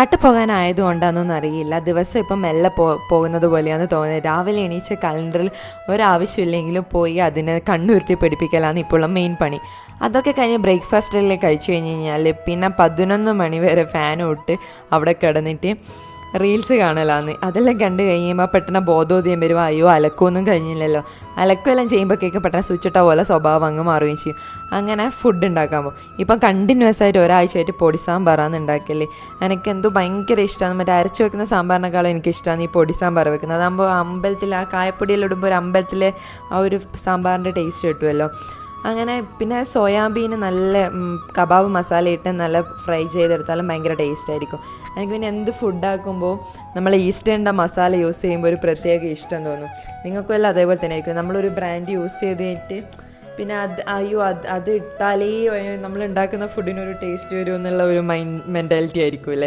നാട്ടിൽ പോകാനായതുകൊണ്ടാണെന്നൊന്നും അറിയില്ല, ദിവസം ഇപ്പം മെല്ലെ പോകുന്നത് പോലെയാണ് തോന്നുന്നത്. രാവിലെ എണീച്ച കലണ്ടറിൽ ഒരാവശ്യമില്ലെങ്കിലും പോയി അതിനെ കണ്ണുരുട്ടി പിടിപ്പിക്കലാണ് ഇപ്പോഴുള്ള മെയിൻ പണി. അതൊക്കെ കഴിഞ്ഞ് ബ്രേക്ക്ഫാസ്റ്റിൽ കഴിച്ച് കഴിഞ്ഞ് കഴിഞ്ഞാൽ പിന്നെ 11 മണി വരെ ഫാനും ഇട്ട് അവിടെ കിടന്നിട്ട് റീൽസ് കാണലാന്ന്. അതെല്ലാം കണ്ട് കഴിയുമ്പോൾ പെട്ടെന്ന് ബോധോദയം വരും, അയ്യോ അലക്കൊന്നും കഴിഞ്ഞില്ലല്ലോ. അലക്കുമെല്ലാം ചെയ്യുമ്പോഴേക്ക് പെട്ടെന്ന് സ്വിച്ചിട്ട പോലെ സ്വഭാവം അങ്ങ് മാറുകയും ചെയ്യും. അങ്ങനെ ഫുഡ് ഉണ്ടാക്കാൻ പോകും. ഇപ്പം കണ്ടിന്യൂസ് ആയിട്ട് ഒരാഴ്ചയായിട്ട് പൊടി സാമ്പാറാണ് ഉണ്ടാക്കല്. എനിക്കെന്തോ ഭയങ്കര ഇഷ്ടമാണ്. മറ്റേ അരച്ച് വെക്കുന്ന സാമ്പാറിനേക്കാളും എനിക്കിഷ്ടമാണ് ഈ പൊടി സാമ്പാർ വെക്കുന്നത്. അതാകുമ്പോൾ അമ്പലത്തിൽ ആ കായപ്പൊടിയെല്ലാം ഇടുമ്പോൾ ഒരു അമ്പലത്തിലെ ആ ഒരു സാമ്പാറിൻ്റെ ടേസ്റ്റ് കിട്ടുമല്ലോ. അങ്ങനെ പിന്നെ സോയാബീൻ നല്ല കബാബ് മസാല ഇട്ട് നല്ല ഫ്രൈ ചെയ്തെടുത്താലും ഭയങ്കര ടേസ്റ്റ് ആയിരിക്കും. എനിക്ക് പിന്നെ എന്ത് ഫുഡാക്കുമ്പോൾ നമ്മൾ ഈസ്റ്റേണിൻ്റെ മസാല യൂസ് ചെയ്യുമ്പോൾ ഒരു പ്രത്യേക ഇഷ്ടം തോന്നും. നിങ്ങൾക്കും എല്ലാം അതേപോലെ തന്നെ ആയിരിക്കും. നമ്മളൊരു ബ്രാൻഡ് യൂസ് ചെയ്തിട്ട് പിന്നെ അത് ഇട്ടാലേ നമ്മൾ ഉണ്ടാക്കുന്ന ഫുഡിനൊരു ടേസ്റ്റ് വരും എന്നുള്ള ഒരു മെൻറ്റാലിറ്റി ആയിരിക്കും അല്ലേ.